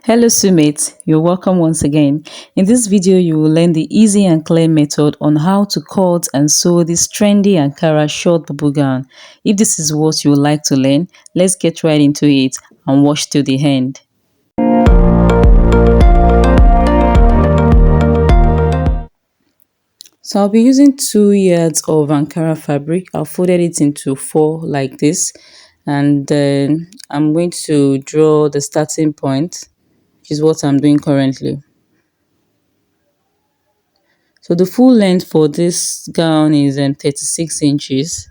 Hello Sumates, you're welcome once again. In this video, you will learn the easy and clear method on how to cut and sew this trendy Ankara short bubu gown. If this is what you would like to learn, let's get right into it and watch till the end. So I'll be using 2 yards of Ankara fabric. I'll folded it into four like this, and then I'm going to draw the starting point, which is what I'm doing currently. So the full length for this gown is 36 inches.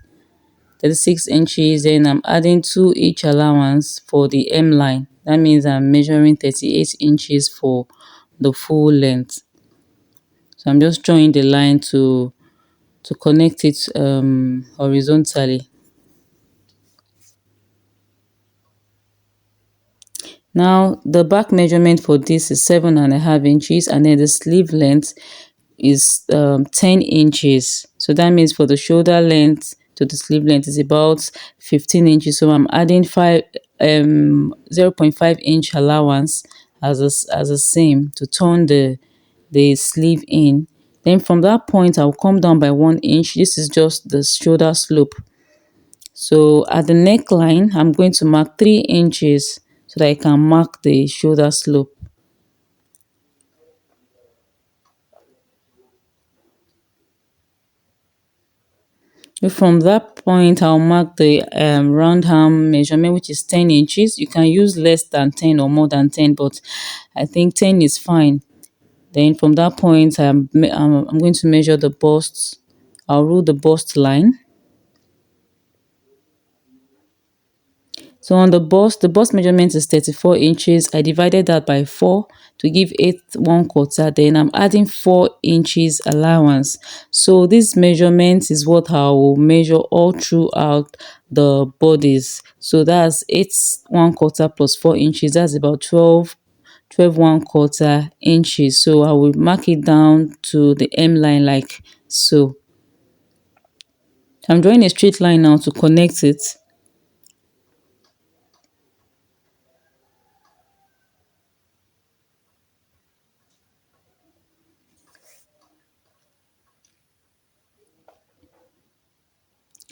36 inches, then I'm adding 2 each allowance for the M line. That means I'm measuring 38 inches for the full length. So I'm just drawing the line to connect it horizontally. Now the back measurement for this is 7.5 inches, and then the sleeve length is 10 inches. So that means for the shoulder length to the sleeve length is about 15 inches. So I'm adding 0.5 inch allowance as a seam to turn the sleeve in. Then from that point, I'll come down by 1 inch. This is just the shoulder slope. So at the neckline, I'm going to mark 3 inches so that I can mark the shoulder slope. From that point, I'll mark the round arm measurement, which is 10 inches. You can use less than 10 or more than 10, but I think 10 is fine. Then from that point, I'm going to measure the bust. I'll rule the bust line. So on the bust measurement is 34 inches. I divided that by 4 to give 8 1/4. Then I'm adding 4 inches allowance. So this measurement is what I will measure all throughout the bodies. So that's 8 1/4 plus 4 inches. That's about 12 1/4 inches. So I will mark it down to the M line like so. I'm drawing a straight line now to connect it.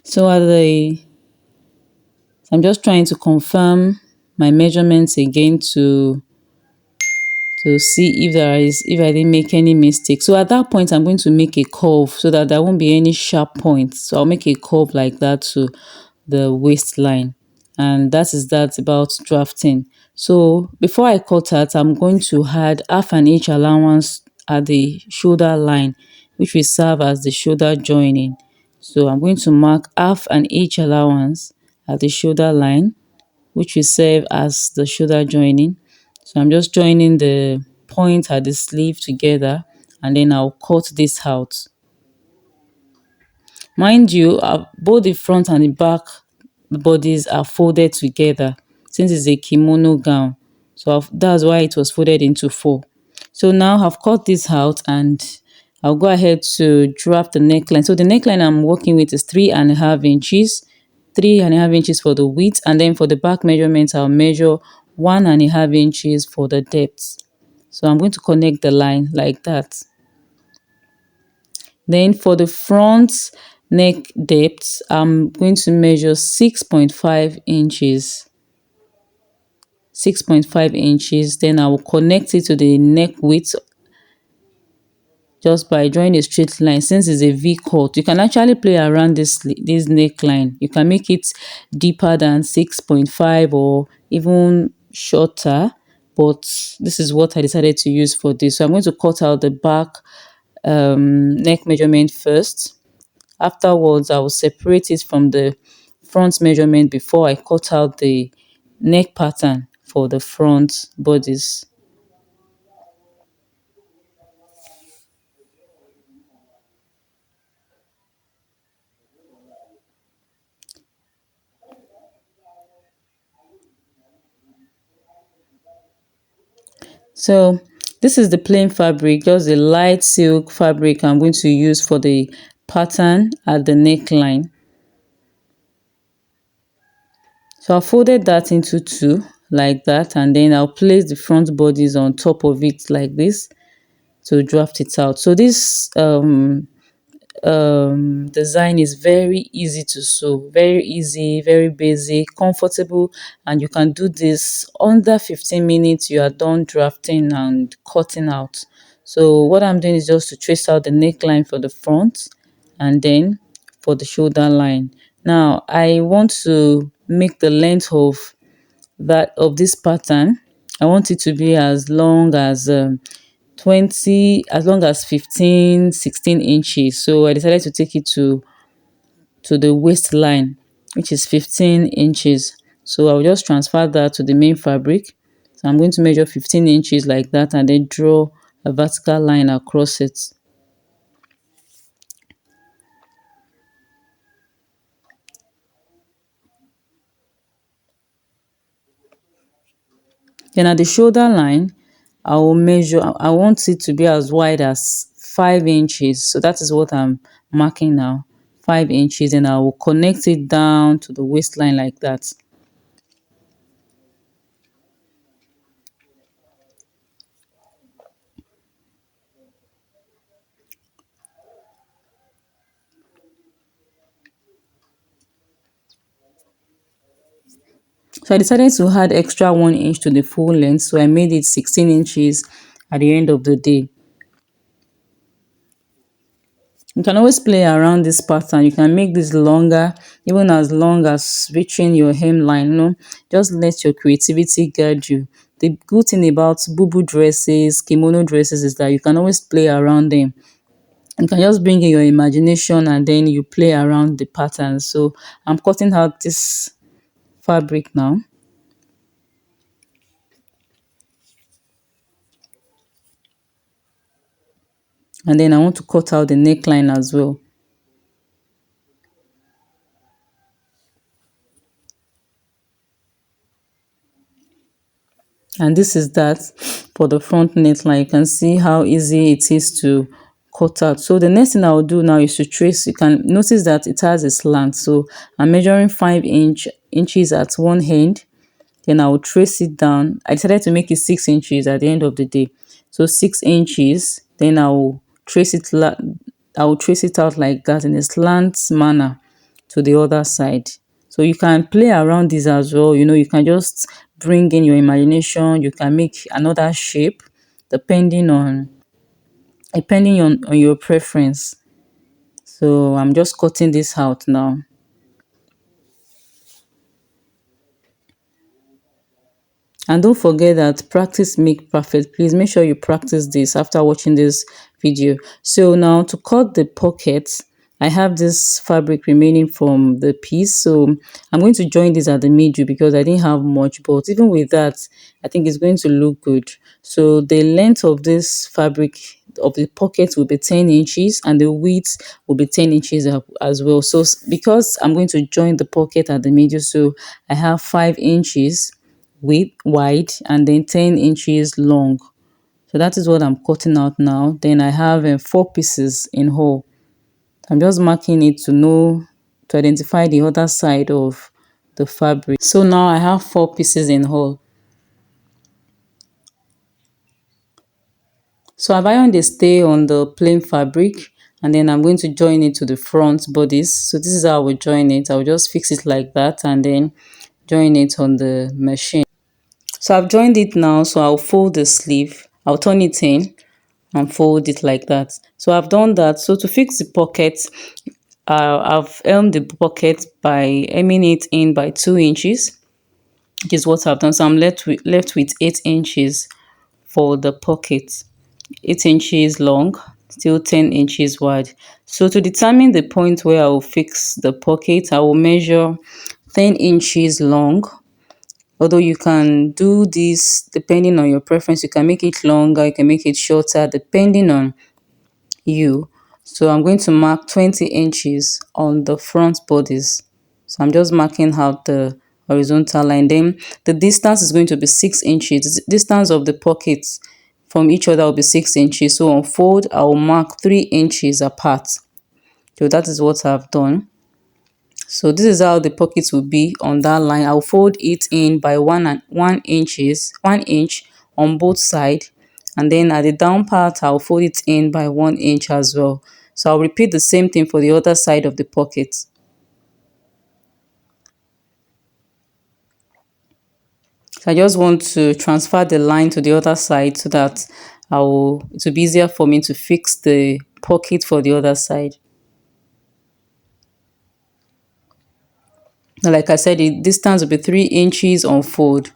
So I'm just trying to confirm my measurements again to see if I didn't make any mistake. So at that point, I'm going to make a curve so that there won't be any sharp points. So I'll make a curve like that to the waistline. And that about drafting. So before I cut out, I'm going to add half an inch allowance at the shoulder line, which will serve as the shoulder joining. So I'm going to mark half an inch allowance at the shoulder line, which will serve as the shoulder joining. So I'm just joining the point at the sleeve together, and then I'll cut this out. Mind you, both the front and the back bodies are folded together since it's a kimono gown. So that's why it was folded into four. So now I've cut this out, and I'll go ahead to draft the neckline. So the neckline I'm working with is 3.5 inches. 3.5 inches for the width, and then for the back measurement I'll measure 1.5 inches for the depth. So I'm going to connect the line like that. Then for the front neck depth, I'm going to measure 6.5 inches. 6.5 inches. Then I will connect it to the neck width just by drawing a straight line. Since it's a V cut, you can actually play around this neckline. You can make it deeper than 6.5 or even shorter, but this is what I decided to use for this. So I'm going to cut out the back neck measurement first. Afterwards, I will separate it from the front measurement before I cut out the neck pattern for the front bodies. So this is the plain fabric, just the light silk fabric I'm going to use for the pattern at the neckline. So I folded that into two like that, and then I'll place the front bodies on top of it like this to draft it out. So this design is very easy to sew, very easy, very basic, comfortable, and you can do this under 15 minutes. You are done drafting and cutting out. So what I'm doing is just to trace out the neckline for the front and then for the shoulder line. Now I want to make the length of this pattern. I want it to be as long as 20, as long as 15, 16 inches. So I decided to take it to the waistline, which is 15 inches. So I'll just transfer that to the main fabric. So I'm going to measure 15 inches like that and then draw a vertical line across it. Then at the shoulder line, I will measure, I want it to be as wide as 5 inches. So that is what I'm marking now, 5 inches. And I will connect it down to the waistline like that. So I decided to add extra 1 inch to the full length. So I made it 16 inches at the end of the day. You can always play around this pattern. You can make this longer, even as long as reaching your hemline. Just let your creativity guide you. The good thing about bubu dresses, kimono dresses is that you can always play around them. You can just bring in your imagination and then you play around the pattern. So I'm cutting out this fabric now. And then I want to cut out the neckline as well. And this is that for the front neckline. You can see how easy it is to cut out. So the next thing I will do now is to trace. You can notice that it has a slant. So I'm measuring 5 inches at one end. Then I will trace it down. I decided to make it 6 inches at the end of the day. So 6 inches. Then I will trace it out like that in a slant manner to the other side. So you can play around this as well. You can just bring in your imagination. You can make another shape depending on your preference. So I'm just cutting this out now. And don't forget that practice make perfect. Please make sure you practice this after watching this video. So now to cut the pockets, I have this fabric remaining from the piece. So I'm going to join this at the middle because I didn't have much, but even with that, I think it's going to look good. So the length of this fabric of the pocket will be 10 inches and the width will be 10 inches as well. So because I'm going to join the pocket at the middle, so I have 5 inches width wide and then 10 inches long. So that is what I'm cutting out now. Then I have 4 pieces in whole. I'm just marking it to identify the other side of the fabric. So now I have 4 pieces in whole. So I've ironed the stay on the plain fabric and then I'm going to join it to the front bodies. So this is how I will join it. I'll just fix it like that and then join it on the machine. So I've joined it now, so I'll fold the sleeve. I'll turn it in and fold it like that. So I've done that. So to fix the pocket, I've hemmed the pocket by hemming it in by 2 inches. Which is what I've done. So I'm left with 8 inches for the pocket. 8 inches long, still 10 inches wide. So to determine the point where I will fix the pocket, I will measure 10 inches long. Although you can do this depending on your preference, you can make it longer, you can make it shorter, depending on you. So I'm going to mark 20 inches on the front bodies. So I'm just marking out the horizontal line. Then the distance is going to be 6 inches. The distance of the pockets from each other will be 6 inches. So on fold, I will mark 3 inches apart. So that is what I've done. So this is how the pocket will be on that line. I'll fold it in by 1 inch on both side, and then at the down part I'll fold it in by 1 inch as well. So I'll repeat the same thing for the other side of the pocket. So I just want to transfer the line to the other side so that it will be easier for me to fix the pocket for the other side. Now, like I said, the distance will be 3 inches on fold.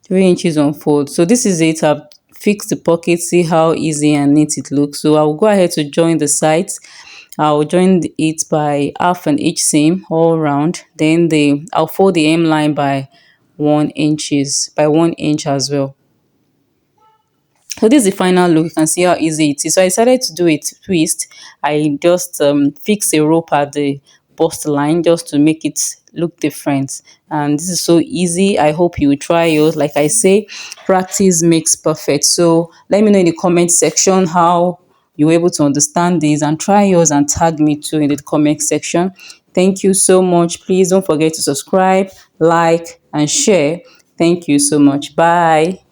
3 inches on fold. So this is it. I've fixed the pocket. See how easy and neat it looks. So I'll go ahead to join the sides. I'll join it by half and each seam all round. Then I'll fold the hem line by 1 inch as well. So this is the final look. You can see how easy it is. So I decided to do a twist. I just fix a rope at the bust line just to make it look different. And this is so easy. I hope you will try yours. Like I say, practice makes perfect. So let me know in the comment section how you were able to understand this, and try yours and tag me too in the comment section. Thank you so much. Please don't forget to subscribe, like, and share. Thank you so much. Bye.